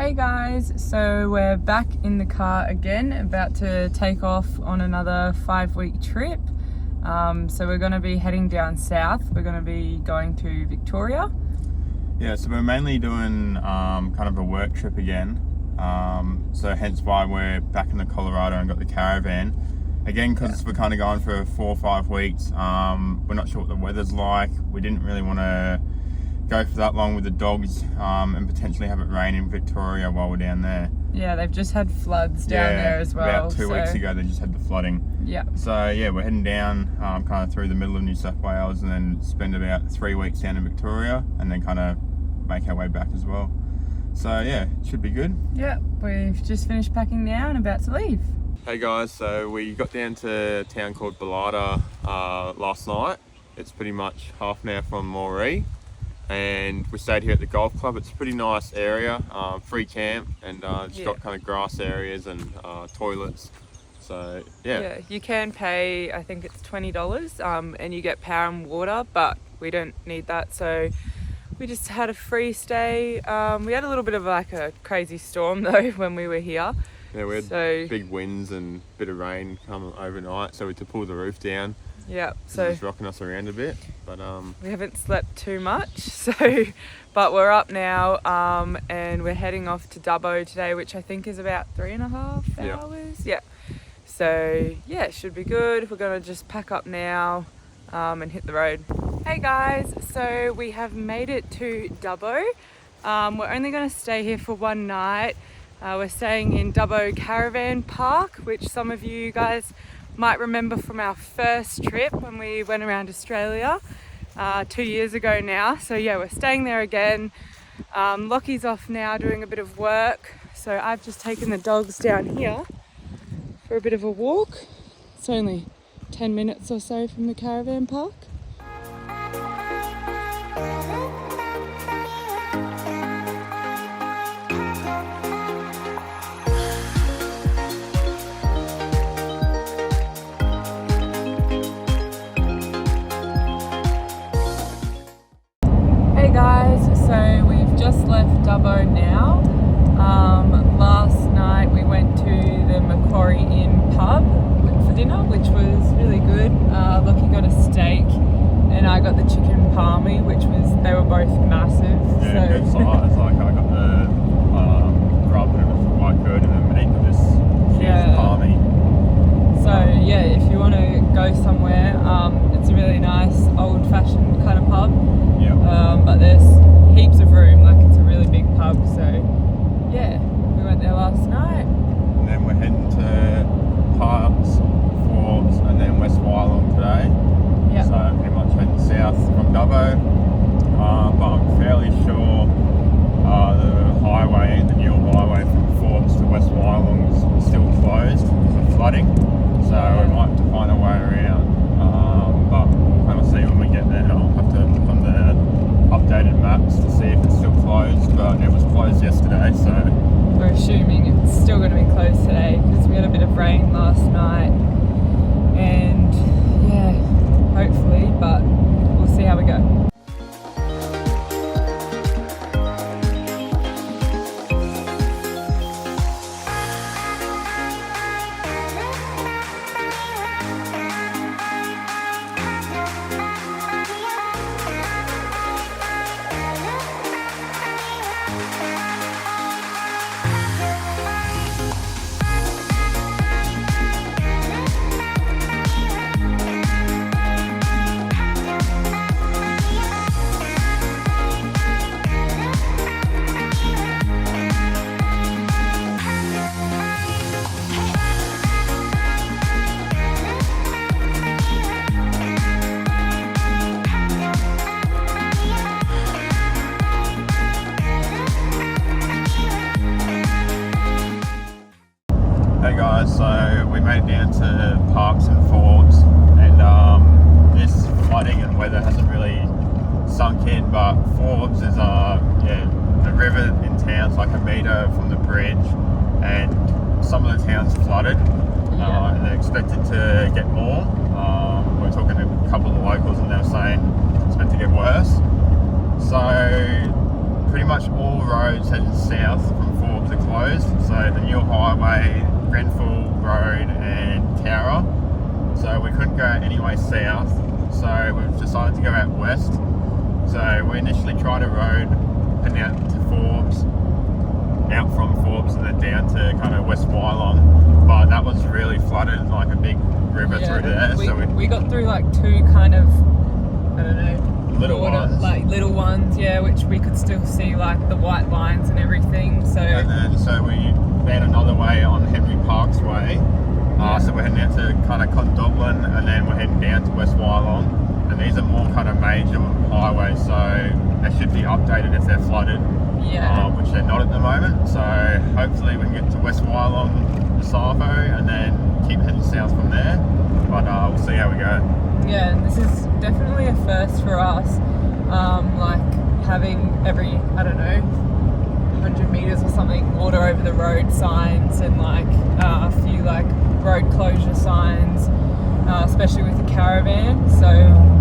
Hey guys, so we're back in the car again, about to take off on another 5-week trip. So we're going to be heading down south. We're going to be going to Victoria. Yeah, so we're mainly doing kind of a work trip again. So hence why we're back in the Colorado and got the caravan. Again, because we're kind of going for 4 or 5 weeks. We're not sure what the weather's like. We didn't really want to go for that long with the dogs and potentially have it rain in Victoria while we're down there. Yeah, they've just had floods down there as well. About 2 weeks ago they just had the flooding. Yeah. So yeah, we're heading down kind of through the middle of New South Wales and then spend about 3 weeks down in Victoria and then kind of make our way back as well. So yeah, it should be good. Yeah, we've just finished packing now and about to leave. Hey guys, so we got down to a town called Bellarda last night. It's pretty much half an hour from Moree. And we stayed here at the golf club. It's a pretty nice area, free camp, and it's got kind of grass areas and toilets. So yeah, you can pay, I think it's $20, and you get power and water, but we don't need that, so we just had a free stay. We had a little bit of like a crazy storm though when we were here. Yeah, we had big winds and a bit of rain come overnight, so we had to pull the roof down. Yeah, so it's rocking us around a bit, but we haven't slept too much, so but we're up now, and we're heading off to Dubbo today, which I think is about 3.5 hours. Yeah. So yeah, it should be good. We're gonna just pack up now and hit the road. Hey guys, so we have made it to Dubbo. We're only gonna stay here for one night. We're staying in Dubbo Caravan Park, which some of you guys might remember from our first trip when we went around Australia 2 years ago now. So yeah, we're staying there again. Lockie's off now doing a bit of work, so I've just taken the dogs down here for a bit of a walk. It's only 10 minutes or so from the caravan park. So we've just left Dubbo now. Last night we went to the Macquarie Inn pub for dinner, which was really good. Lockie got a steak and I got the chicken palmy, they were both massive. Yeah, good size. Like I got the grub and it was quite good, and then meat with this huge palmy. So yeah, if you want to go somewhere, it's a really nice old-fashioned kind of pub. Yeah. But there's heaps of room, like it's a really big pub, so yeah, we went there last night. And then we're heading to Parks, Forbes and then West Wyalong today. Yeah. So pretty much heading south from Dubbo, but I'm fairly sure the new highway from Forbes to West Wyalong is still closed because of flooding, so we might have to find a way around, but we'll kind of see when we get there. I'll have to look on the updated maps to see if it's still closed, but it was closed yesterday, so we're assuming it's still going to be closed today because we had a bit of rain last night, and yeah, hopefully, but we'll see how we go. So we made it down to Parks and Forbes, and this flooding and weather hasn't really sunk in, but Forbes is the river in town's like a metre from the bridge, and some of the towns flooded, and they're expected to get more. We're talking to a couple of the locals and they're saying it's meant to get worse. So pretty much all roads heading south from Forbes closed. So the new highway, Grenfell Road and Cowra. So we couldn't go any way south. So we've decided to go out west. So we initially tried a road and out to Forbes, out from Forbes and then down to kind of West Wyalong. But that was really flooded, like a big river through there. We, So we got through like two kind of, I don't know, little ones. Like little ones, yeah, which we could still see like the white lines and everything. So and then we found another way on Henry Park's way. So we're heading out to kind of Condoblin and then we're heading down to West Wyalong. And these are more kind of major highways, so they should be updated if they're flooded, which they're not at the moment. So hopefully we can get to West Wyalong, Savo, and then keep heading south from there. But we'll see how we go. Yeah, this is definitely a first for us. Like having every, I don't know, 100 meters or something, water over the road signs and like a few like road closure signs, especially with the caravan. So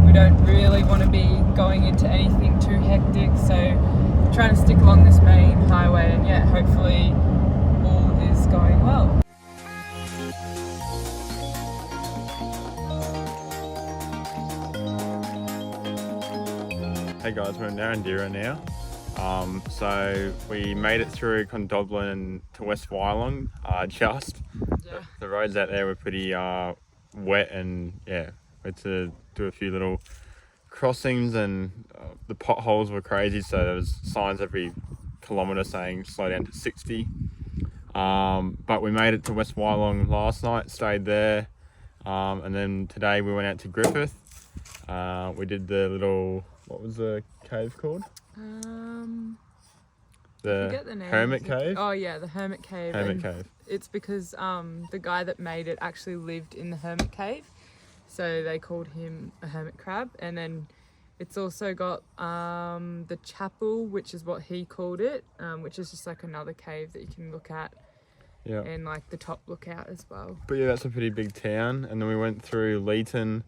we don't really want to be going into anything too hectic. So trying to stick along this main highway and yeah, hopefully all is going well. Hey guys, we're in Narrandera now. So we made it through Condoblin to West Wyalong, The roads out there were pretty wet and yeah, we had to do a few little crossings and the potholes were crazy, so there was signs every kilometre saying slow down to 60. But we made it to West Wyalong last night, stayed there, and then today we went out to Griffith. We did the little, what was the cave called? The Hermit Cave? Oh yeah, the Hermit Cave. Hermit Cave. It's because the guy that made it actually lived in the Hermit Cave, so they called him a hermit crab. And then it's also got the chapel, which is what he called it, which is just like another cave that you can look at. Yeah. And like the top lookout as well. But yeah, that's a pretty big town. And then we went through Leeton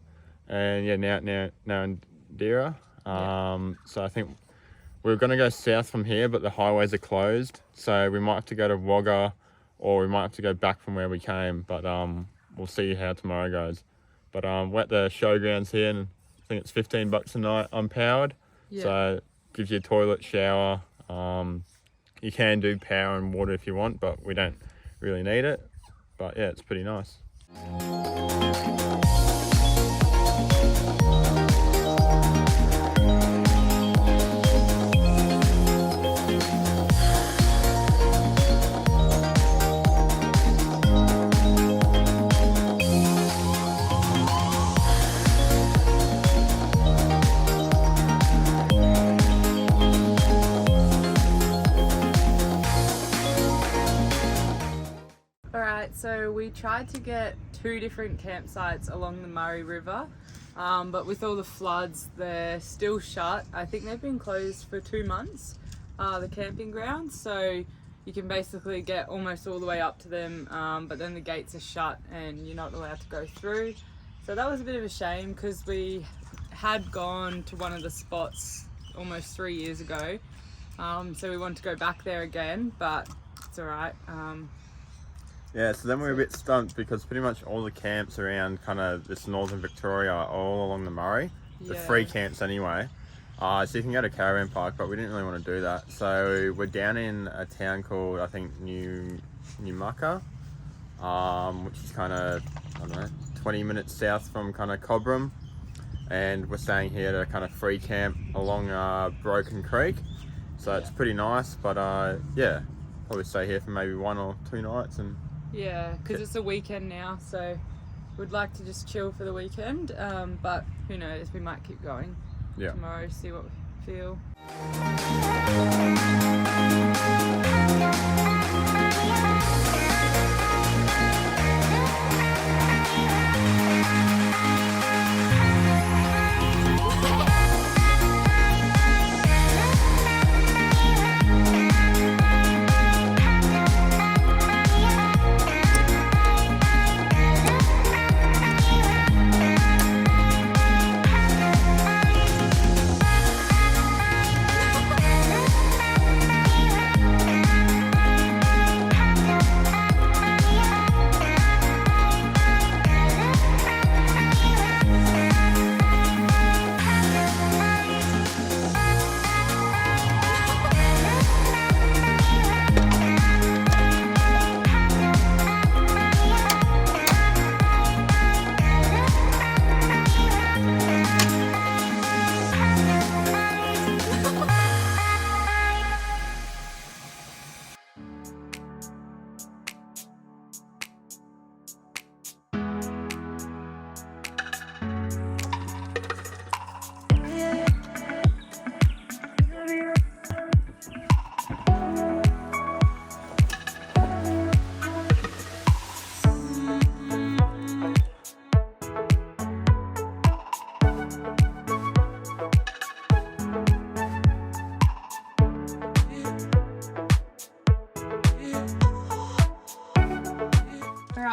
and yeah, now Narrandera. So I think we're going to go south from here, but the highways are closed. So we might have to go to Wagga or we might have to go back from where we came. But we'll see how tomorrow goes. But we're at the showgrounds here and I think it's $15 a night unpowered. Yeah. So it gives you a toilet, shower. You can do power and water if you want, but we don't really need it. But yeah, it's pretty nice. So we tried to get 2 different campsites along the Murray River, but with all the floods, they're still shut. I think they've been closed for 2 months, the camping grounds. So you can basically get almost all the way up to them, but then the gates are shut and you're not allowed to go through. So that was a bit of a shame because we had gone to one of the spots almost 3 years ago. So we wanted to go back there again, but it's all right. Yeah, so then we were a bit stumped because pretty much all the camps around kind of this northern Victoria are all along the Murray. Yeah. The free camps anyway. So you can go to Caravan Park, but we didn't really want to do that. So we're down in a town called, I think, New Mucka, which is kind of, I don't know, 20 minutes south from kind of Cobram. And we're staying here at a kind of free camp along Broken Creek. So it's pretty nice, but yeah, probably stay here for maybe 1 or 2 nights. And yeah, because it's a weekend now, so we'd like to just chill for the weekend, but who knows, we might keep going tomorrow, see what we feel.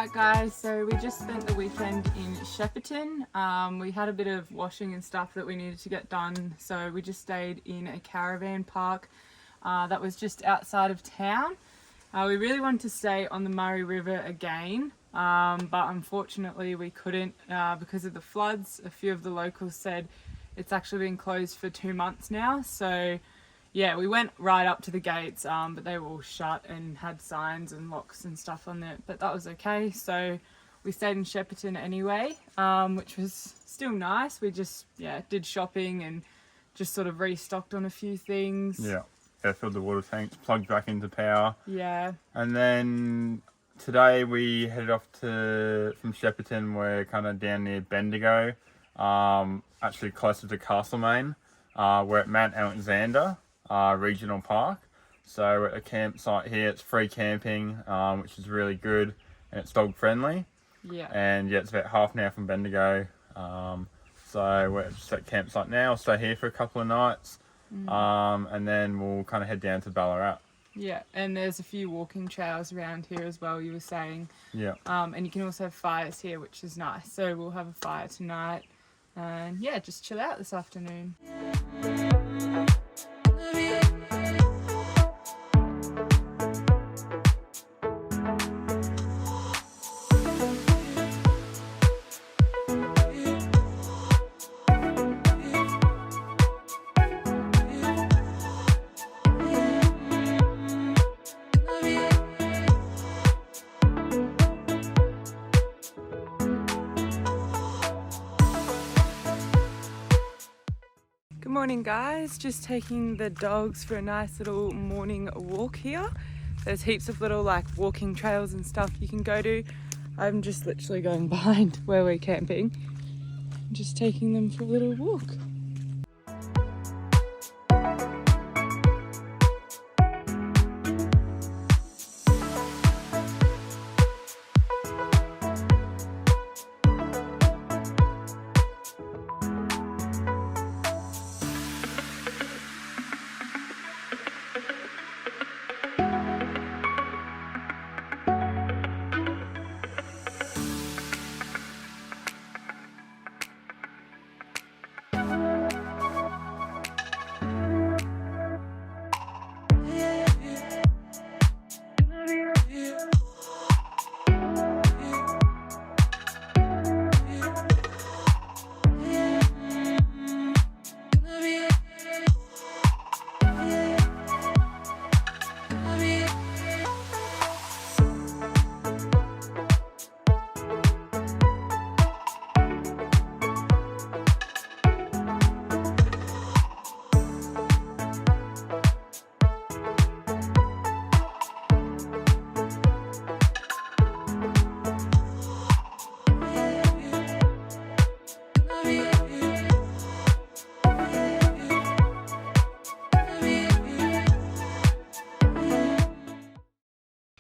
Alright guys, so we just spent the weekend in Shepparton. We had a bit of washing and stuff that we needed to get done, so we just stayed in a caravan park that was just outside of town. We really wanted to stay on the Murray River again, but unfortunately we couldn't because of the floods. A few of the locals said it's actually been closed for 2 months now, so yeah, we went right up to the gates, but they were all shut and had signs and locks and stuff on it, but that was okay. So we stayed in Shepparton anyway, which was still nice. We just, did shopping and just sort of restocked on a few things. Yeah, filled the water tanks, plugged back into power. Yeah. And then today we headed off from Shepparton. We're kind of down near Bendigo, actually closer to Castlemaine. We're at Mount Alexander Regional Park. So we're at a campsite here. It's free camping, which is really good, and it's dog friendly. Yeah. And yeah, it's about half an hour from Bendigo. So we're just at campsite now. We'll stay here for a couple of nights, and then we'll kind of head down to Ballarat. Yeah, and there's a few walking trails around here as well, you were saying. Yeah. And you can also have fires here, which is nice. So we'll have a fire tonight, and yeah, just chill out this afternoon. Good morning guys, just taking the dogs for a nice little morning walk here. There's heaps of little like walking trails and stuff you can go to. I'm just literally going behind where we're camping, just taking them for a little walk.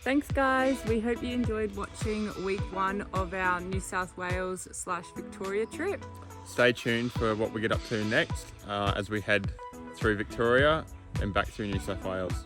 Thanks guys, we hope you enjoyed watching week 1 of our New South Wales / Victoria trip. Stay tuned for what we get up to next as we head through Victoria and back through New South Wales.